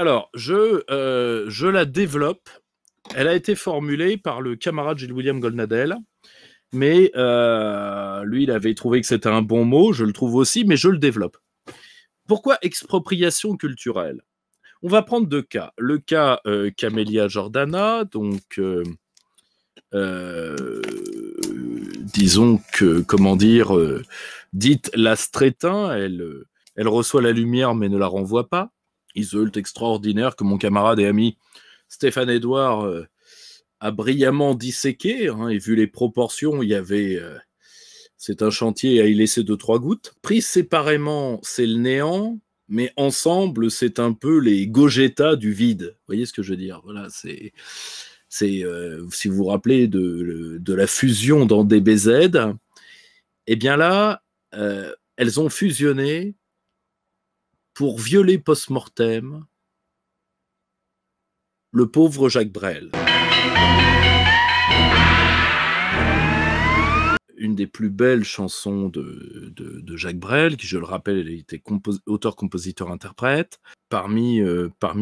Alors, je la développe. Elle a été formulée par le camarade Gilles William Goldnadel, mais lui, il avait trouvé que c'était un bon mot, je le trouve aussi, mais je le développe. Pourquoi expropriation culturelle? On va prendre deux cas. Le cas Camélia Jordana, donc disons que, comment dire, dite l'astrétin, elle reçoit la lumière mais ne la renvoie pas. Iseult extraordinaire que mon camarade et ami Stéphane Edouard a brillamment disséqué, hein, et vu les proportions, il y avait... c'est un chantier à y laisser 2-3 gouttes. Pris séparément, c'est le néant, mais ensemble, c'est un peu les Gogeta du vide. Vous voyez ce que je veux dire? Voilà, c'est si vous vous rappelez de la fusion dans DBZ, eh bien là, elles ont fusionné pour violer post-mortem le pauvre Jacques Brel. Une des plus belles chansons de Jacques Brel, qui, je le rappelle, il était auteur, compositeur, interprète. Parmi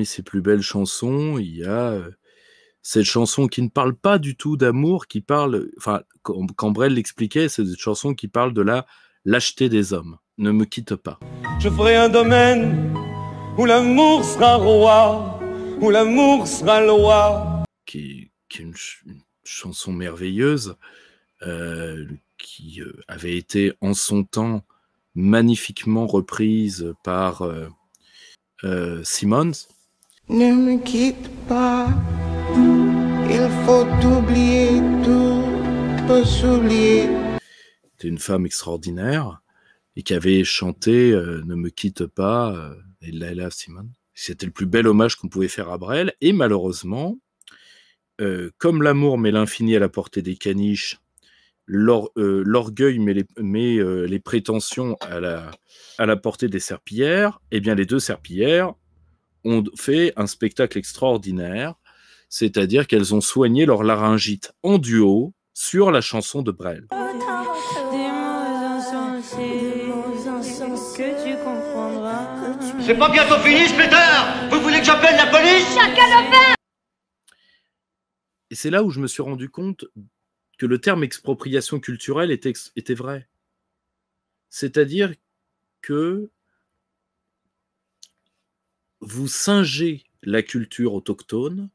ses plus belles chansons, il y a cette chanson qui ne parle pas du tout d'amour, qui parle, enfin, quand Brel l'expliquait, c'est une chanson qui parle de la lâcheté des hommes. Ne me quitte pas. Je ferai un domaine où l'amour sera roi, où l'amour sera loi. Qui est une chanson merveilleuse, qui avait été en son temps magnifiquement reprise par Simmons. Ne me quitte pas, il faut oublier, tout peut s'oublier. C'était une femme extraordinaire et qui avait chanté Ne me quitte pas, et Laila Simmons. C'était le plus bel hommage qu'on pouvait faire à Brel, et malheureusement, comme l'amour met l'infini à la portée des caniches, l'orgueil met les prétentions à la portée des serpillères, eh bien les deux serpillères ont fait un spectacle extraordinaire, c'est-à-dire qu'elles ont soigné leur laryngite en duo sur la chanson de Brel. C'est pas bientôt fini ce pétard? Vous voulez que j'appelle la police? Chacun le fait! Et c'est là où je me suis rendu compte que le terme expropriation culturelle était vrai. C'est-à-dire que vous singez la culture autochtone,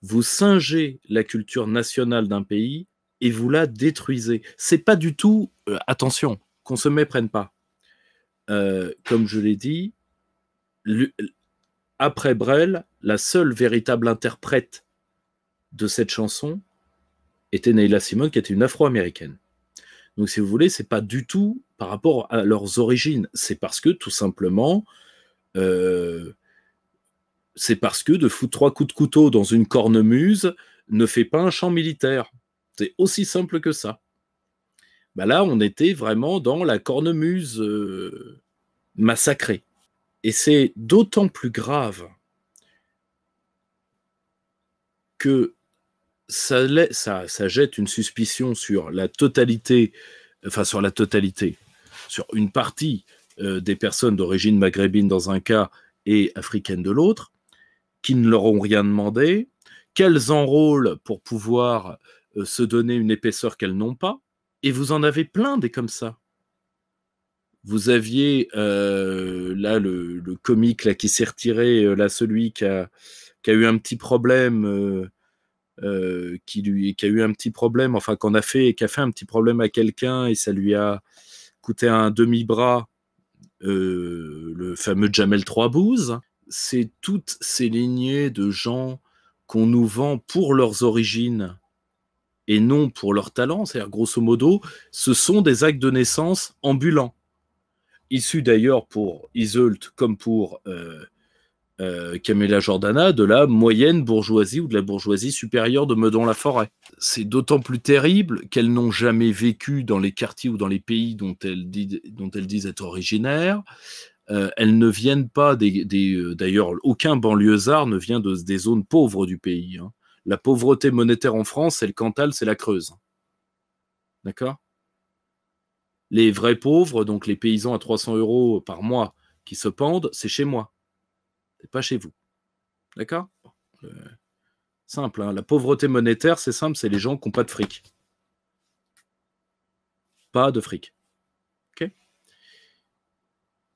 vous singez la culture nationale d'un pays et vous la détruisez. C'est pas du tout... attention, qu'on se méprenne pas. Comme je l'ai dit, après Brel, la seule véritable interprète de cette chanson était Neyla Simone, qui était une afro-américaine. Donc, si vous voulez, c'est pas du tout par rapport à leurs origines. C'est parce que, tout simplement, c'est parce que de foutre 3 coups de couteau dans une cornemuse ne fait pas un champ militaire. C'est aussi simple que ça. Bah là, on était vraiment dans la cornemuse massacrée. Et c'est d'autant plus grave que ça jette une suspicion sur la totalité, sur une partie des personnes d'origine maghrébine dans un cas et africaine de l'autre, qui ne leur ont rien demandé, qu'elles enrôlent pour pouvoir se donner une épaisseur qu'elles n'ont pas, et vous en avez plein des comme ça. Vous aviez là le comique là, qui s'est retiré, là, celui qui a eu un petit problème, qui a eu un petit problème, enfin qui a fait un petit problème à quelqu'un et ça lui a coûté un demi-bras, le fameux Jamel Troisbouze. C'est toutes ces lignées de gens qu'on nous vend pour leurs origines et non pour leur talent. C'est-à-dire, grosso modo, ce sont des actes de naissance ambulants, issus d'ailleurs pour Iseult comme pour Camélia Jordana de la moyenne bourgeoisie ou de la bourgeoisie supérieure de Meudon-la-Forêt. C'est d'autant plus terrible qu'elles n'ont jamais vécu dans les quartiers ou dans les pays dont elles disent être originaires. Elles ne viennent pas d'ailleurs, aucun banlieusard ne vient des zones pauvres du pays. Hein. La pauvreté monétaire en France, c'est le Cantal, c'est la Creuse. D'accord? Les vrais pauvres, donc les paysans à 300 € par mois qui se pendent, c'est chez moi. C'est pas chez vous. D'accord? Simple, hein. La pauvreté monétaire, c'est simple, c'est les gens qui n'ont pas de fric. Pas de fric. Okay?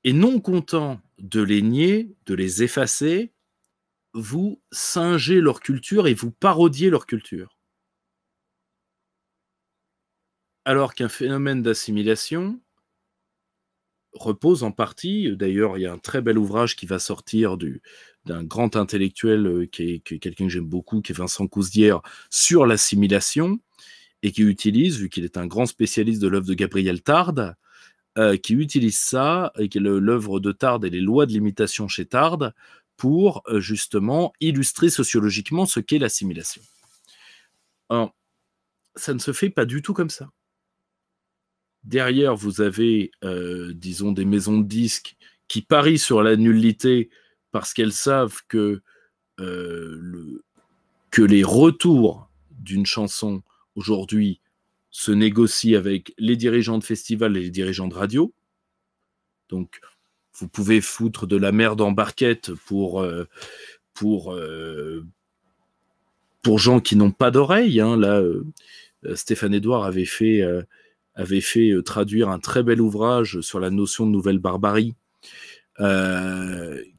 Et non content de les nier, de les effacer, vous singez leur culture et vous parodiez leur culture. Alors qu'un phénomène d'assimilation repose en partie, d'ailleurs il y a un très bel ouvrage qui va sortir d'un grand intellectuel qui est quelqu'un que j'aime beaucoup, qui est Vincent Cousdière, sur l'assimilation, et qui utilise, vu qu'il est un grand spécialiste de l'œuvre de Gabriel Tarde, qui utilise ça, et l'œuvre de Tarde et les lois de l'imitation chez Tarde, pour justement illustrer sociologiquement ce qu'est l'assimilation. Alors, ça ne se fait pas du tout comme ça. Derrière, vous avez, disons, des maisons de disques qui parient sur la nullité parce qu'elles savent que les retours d'une chanson aujourd'hui se négocient avec les dirigeants de festivals et les dirigeants de radio. Donc, vous pouvez foutre de la merde en barquette pour gens qui n'ont pas d'oreille. Hein. Là, Stéphane Edouard avait fait traduire un très bel ouvrage sur la notion de nouvelle barbarie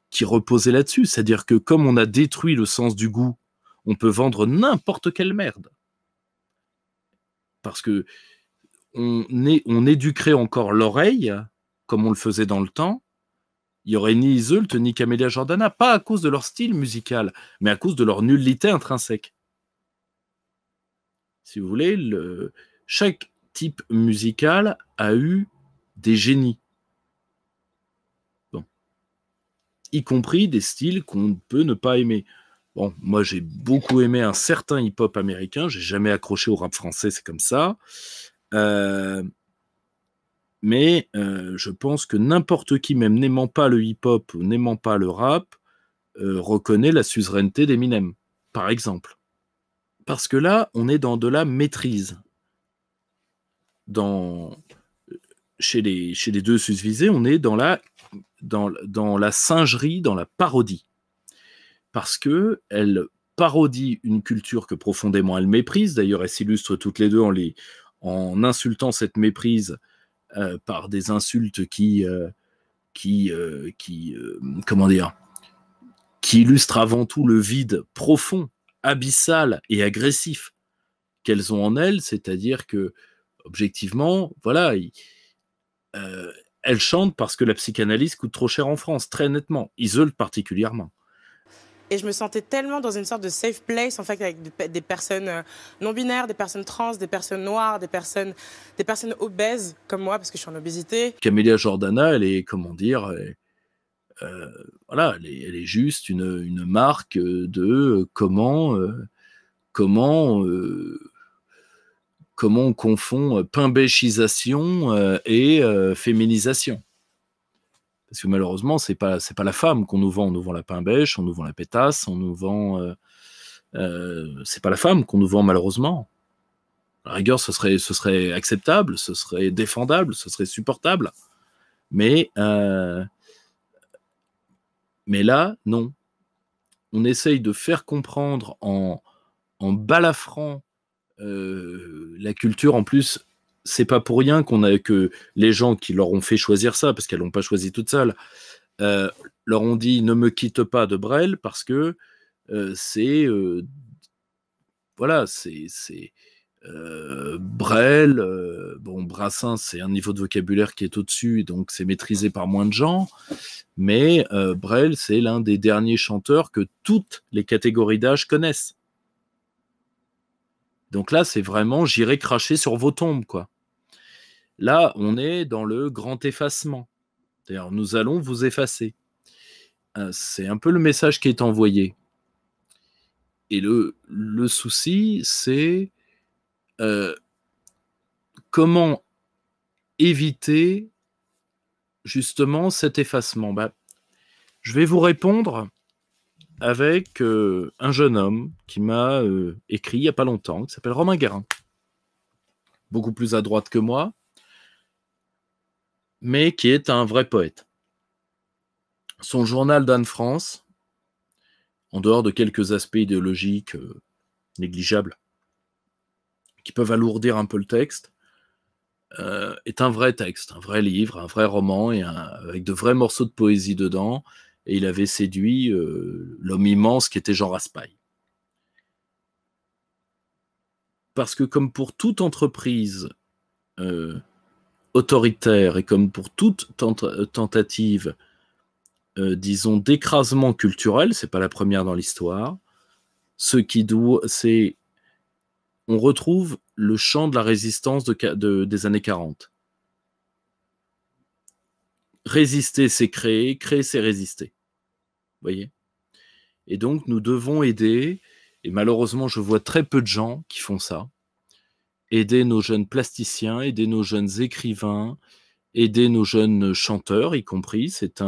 qui reposait là-dessus. C'est-à-dire que comme on a détruit le sens du goût, on peut vendre n'importe quelle merde. Parce que on éduquerait encore l'oreille, comme on le faisait dans le temps. Il n'y aurait ni Iseult ni Camélia Jordana, pas à cause de leur style musical, mais à cause de leur nullité intrinsèque. Si vous voulez, chaque type musical a eu des génies. Bon. Y compris des styles qu'on peut ne pas aimer. Bon, moi j'ai beaucoup aimé un certain hip-hop américain, j'ai jamais accroché au rap français, c'est comme ça. Mais je pense que n'importe qui, même n'aimant pas le hip-hop ou n'aimant pas le rap, reconnaît la suzeraineté d'Eminem, par exemple. Parce que là, on est dans de la maîtrise. Chez les deux susvisés, on est dans la singerie, dans la parodie. Parce qu'elle parodie une culture que profondément elle méprise. D'ailleurs, elles s'illustrent toutes les deux en insultant cette méprise par des insultes qui illustrent avant tout le vide profond, abyssal et agressif qu'elles ont en elles, c'est-à-dire que, objectivement, voilà, elles chantent parce que la psychanalyse coûte trop cher en France, très nettement, Iseult particulièrement. Et je me sentais tellement dans une sorte de safe place, en fait, avec des personnes non-binaires, des personnes trans, des personnes noires, des personnes obèses, comme moi, parce que je suis en obésité. Camélia Jordana, elle est, comment dire, voilà, elle est juste une marque de comment on confond pain-béchisation et féminisation. Parce que malheureusement, c'est pas la femme qu'on nous vend. On nous vend la pain-bêche, on nous vend la pétasse, on nous vend... c'est pas la femme qu'on nous vend, malheureusement. À la rigueur, ce serait acceptable, ce serait défendable, ce serait supportable. Mais là, non. On essaye de faire comprendre en balafrant la culture. En plus, c'est pas pour rien que les gens qui leur ont fait choisir ça, parce qu'elles l'ont pas choisi toutes seules, leur ont dit ne me quitte pas de Brel, parce que voilà, c'est Brel, bon, Brassens, c'est un niveau de vocabulaire qui est au-dessus, donc c'est maîtrisé par moins de gens, mais Brel, c'est l'un des derniers chanteurs que toutes les catégories d'âge connaissent. Donc là, c'est vraiment, j'irai cracher sur vos tombes, quoi. Là, on est dans le grand effacement. C'est-à-dire, nous allons vous effacer. C'est un peu le message qui est envoyé. Et le souci, c'est comment éviter justement cet effacement. Je vais vous répondre avec un jeune homme qui m'a écrit il n'y a pas longtemps, qui s'appelle Romain Guérin. Beaucoup plus à droite que moi, mais qui est un vrai poète. Son journal d'Anne France, en dehors de quelques aspects idéologiques négligeables, qui peuvent alourdir un peu le texte, est un vrai texte, un vrai livre, un vrai roman, avec de vrais morceaux de poésie dedans, et il avait séduit l'homme immense qui était Jean Raspail. Parce que comme pour toute entreprise autoritaire et comme pour toute tentative, disons, d'écrasement culturel, c'est pas la première dans l'histoire, on retrouve le champ de la résistance des années 40. Résister, c'est créer c'est résister. Vous voyez ? Et donc, nous devons aider, et malheureusement, je vois très peu de gens qui font ça, aider nos jeunes plasticiens, aider nos jeunes écrivains, aider nos jeunes chanteurs, y compris. C'est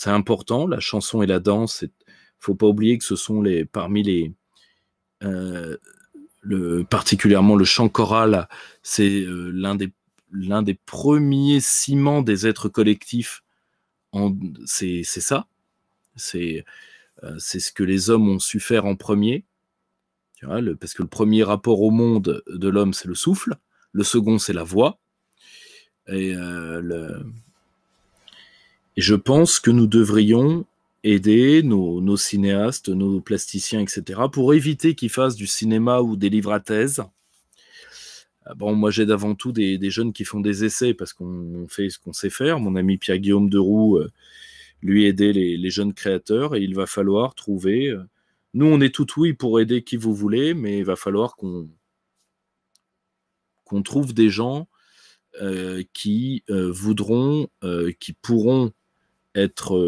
important, la chanson et la danse. Il ne faut pas oublier que ce sont particulièrement le chant choral, c'est l'un des premiers ciments des êtres collectifs. C'est ça. C'est ce que les hommes ont su faire en premier. Tu vois, parce que le premier rapport au monde de l'homme, c'est le souffle. Le second, c'est la voix. Et je pense que nous devrions aider nos cinéastes, nos plasticiens, etc., pour éviter qu'ils fassent du cinéma ou des livres à thèse. Bon, moi, j'aide avant tout des jeunes qui font des essais parce qu'on fait ce qu'on sait faire. Mon ami Pierre-Guillaume Deroux, lui, aider les jeunes créateurs, et il va falloir trouver... Nous, on est tout oui pour aider qui vous voulez, mais il va falloir qu'on trouve des gens qui voudront, qui pourront être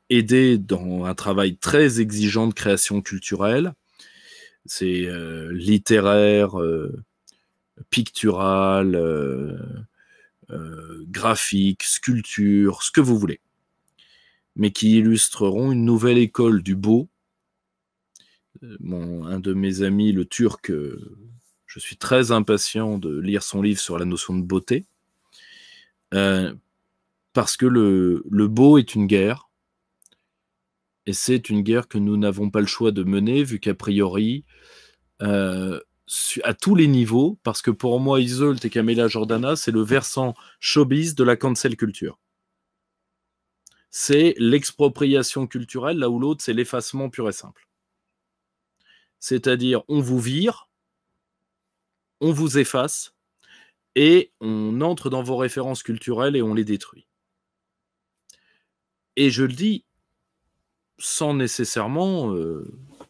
aidés dans un travail très exigeant de création culturelle. C'est littéraire, pictural, graphique, sculpture, ce que vous voulez, mais qui illustreront une nouvelle école du beau. Un de mes amis, le Turc, je suis très impatient de lire son livre sur la notion de beauté, parce que le beau est une guerre, et c'est une guerre que nous n'avons pas le choix de mener, vu qu'a priori, à tous les niveaux, parce que pour moi, Iseult et Camélia Jordana, c'est le versant showbiz de la cancel culture. C'est l'expropriation culturelle, là où l'autre, c'est l'effacement pur et simple. C'est-à-dire, on vous vire, on vous efface, et on entre dans vos références culturelles et on les détruit. Et je le dis sans nécessairement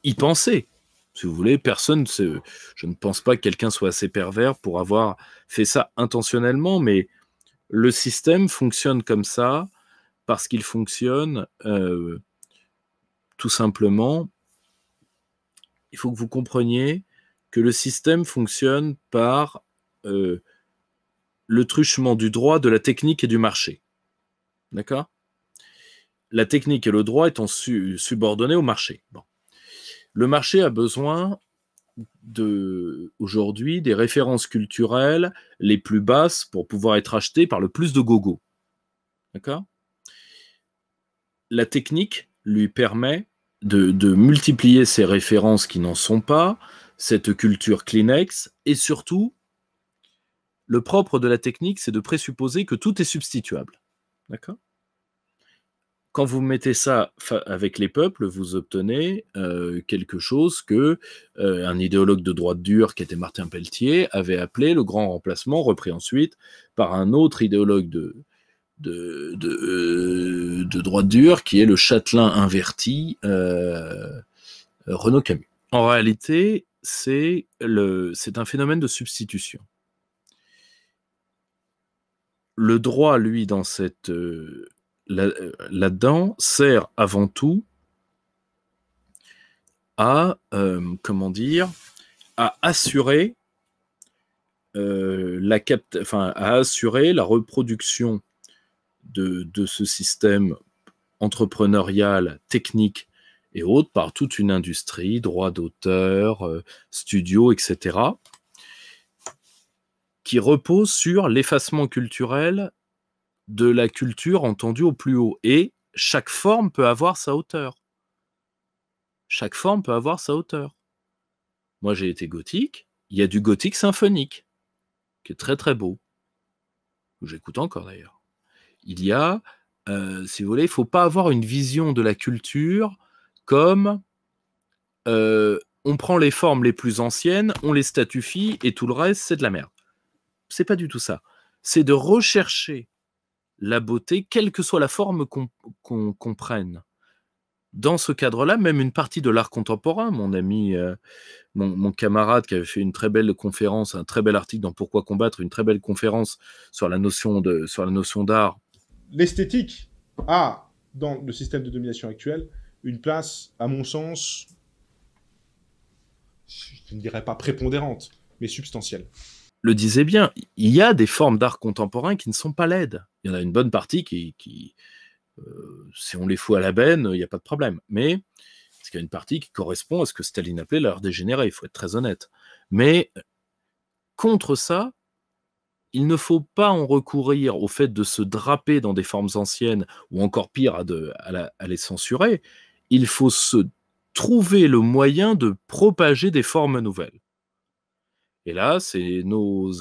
y penser. Si vous voulez, je ne pense pas que quelqu'un soit assez pervers pour avoir fait ça intentionnellement, mais le système fonctionne comme ça parce qu'il fonctionne tout simplement. Il faut que vous compreniez que le système fonctionne par le truchement du droit, de la technique et du marché. D'accord ? La technique et le droit étant subordonnés au marché. Bon. Le marché a besoin aujourd'hui des références culturelles les plus basses pour pouvoir être achetées par le plus de gogos. D'accord ? La technique lui permet de multiplier ces références qui n'en sont pas, cette culture Kleenex, et surtout, le propre de la technique, c'est de présupposer que tout est substituable. D'accord ? Quand vous mettez ça avec les peuples, vous obtenez quelque chose que un idéologue de droite dure, qui était Martin Pelletier, avait appelé le grand remplacement, repris ensuite par un autre idéologue de droite dure, qui est le châtelain inverti, Renaud Camus. En réalité, c'est un phénomène de substitution. Le droit, lui, dans là-dedans, sert avant tout à assurer à assurer la reproduction de ce système entrepreneurial, technique et autres par toute une industrie, droit d'auteur, studio, etc., qui repose sur l'effacement culturel de la culture entendue au plus haut. Et chaque forme peut avoir sa hauteur. Chaque forme peut avoir sa hauteur. Moi, j'ai été gothique. Il y a du gothique symphonique, qui est très très beau, que j'écoute encore d'ailleurs. Il y a, si vous voulez, il ne faut pas avoir une vision de la culture comme on prend les formes les plus anciennes, on les statufie et tout le reste, c'est de la merde. C'est pas du tout ça. C'est de rechercher la beauté, quelle que soit la forme qu'on prenne. Dans ce cadre-là, même une partie de l'art contemporain, mon ami, mon camarade qui avait fait une très belle conférence, un très bel article dans Pourquoi combattre, une très belle conférence sur la notion d'art. L'esthétique a, dans le système de domination actuel, une place, à mon sens, je ne dirais pas prépondérante, mais substantielle. Le disait bien, il y a des formes d'art contemporain qui ne sont pas laides. Il y en a une bonne partie qui si on les fout à la benne, il n'y a pas de problème. Mais parce qu'il y a une partie qui correspond à ce que Staline appelait l'art dégénéré, il faut être très honnête. Mais contre ça, il ne faut pas en recourir au fait de se draper dans des formes anciennes, ou encore pire, à les censurer. Il faut se trouver le moyen de propager des formes nouvelles. Et là, c'est nos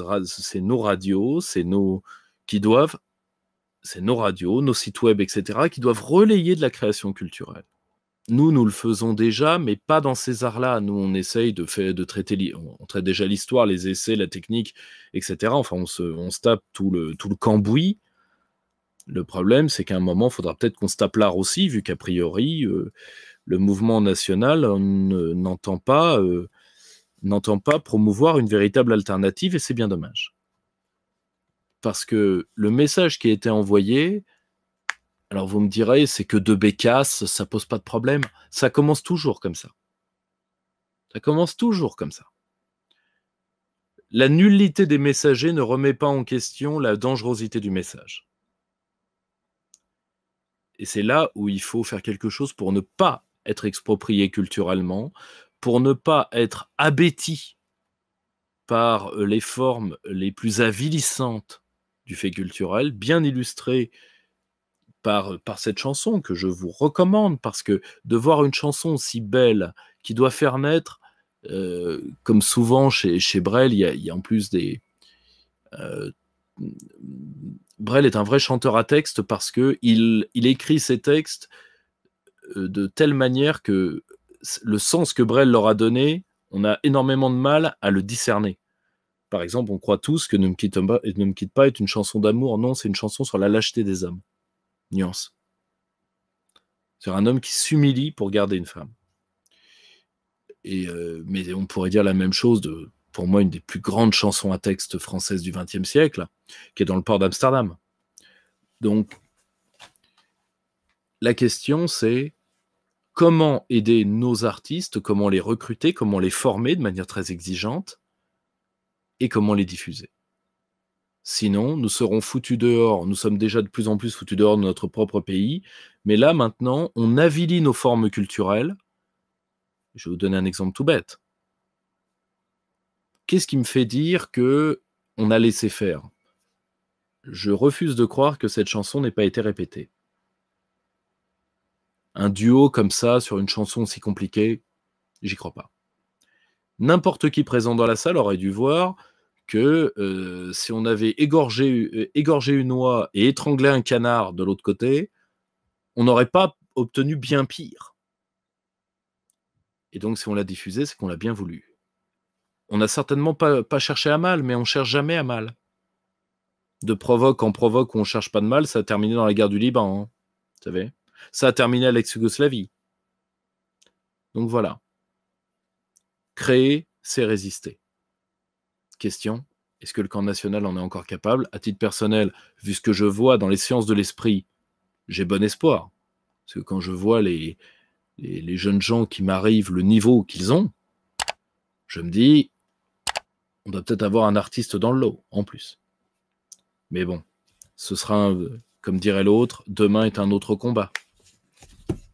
radios, c'est nos radios, nos sites web, etc., qui doivent relayer de la création culturelle. Nous le faisons déjà, mais pas dans ces arts-là. Nous, on essaye de traiter, on traite déjà l'histoire, les essais, la technique, etc. Enfin, on se tape tout le cambouis. Le problème, c'est qu'à un moment, il faudra peut-être qu'on se tape l'art aussi, vu qu'a priori, le mouvement national n'entend pas promouvoir une véritable alternative, et c'est bien dommage. Parce que le message qui a été envoyé, alors vous me direz, c'est que de Bécasse, ça pose pas de problème. Ça commence toujours comme ça. Ça commence toujours comme ça. La nullité des messagers ne remet pas en question la dangerosité du message. Et c'est là où il faut faire quelque chose pour ne pas être exproprié culturellement, pour ne pas être abêti par les formes les plus avilissantes du fait culturel, bien illustré par cette chanson que je vous recommande, parce que de voir une chanson aussi belle qui doit faire naître, comme souvent chez Brel, il y a en plus des... Brel est un vrai chanteur à texte parce qu'il écrit ses textes de telle manière que le sens que Brel leur a donné, on a énormément de mal à le discerner. Par exemple, on croit tous que Ne me quitte pas est une chanson d'amour. Non, c'est une chanson sur la lâcheté des hommes. Nuance. C'est un homme qui s'humilie pour garder une femme. Mais on pourrait dire la même chose de, pour moi, une des plus grandes chansons à texte françaises du XXe siècle, qui est dans le port d'Amsterdam. Donc, la question, c'est comment aider nos artistes, comment les recruter, comment les former de manière très exigeante, et comment les diffuser. Sinon, nous serons foutus dehors. Nous sommes déjà de plus en plus foutus dehors de notre propre pays. Mais là, maintenant, on avilit nos formes culturelles. Je vais vous donner un exemple tout bête. Qu'est-ce qui me fait dire qu'on a laissé faire ? Je refuse de croire que cette chanson n'ait pas été répétée. Un duo comme ça, sur une chanson aussi compliquée, j'y crois pas. N'importe qui présent dans la salle aurait dû voir que si on avait égorgé une oie et étranglé un canard de l'autre côté, on n'aurait pas obtenu bien pire. Et donc, si on l'a diffusé, c'est qu'on l'a bien voulu. On n'a certainement pas cherché à mal, mais on ne cherche jamais à mal. De provoque en provoque où on ne cherche pas de mal, ça a terminé dans la guerre du Liban, hein, vous savez. Ça a terminé à l'ex-Yougoslavie. Donc voilà. Créer, c'est résister. Question, est-ce que le camp national en est encore capable ? À titre personnel, vu ce que je vois dans les sciences de l'esprit, j'ai bon espoir. Parce que quand je vois les jeunes gens qui m'arrivent, le niveau qu'ils ont, je me dis, on doit peut-être avoir un artiste dans le lot, en plus. Mais bon, ce sera, comme dirait l'autre, demain est un autre combat.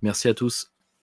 Merci à tous.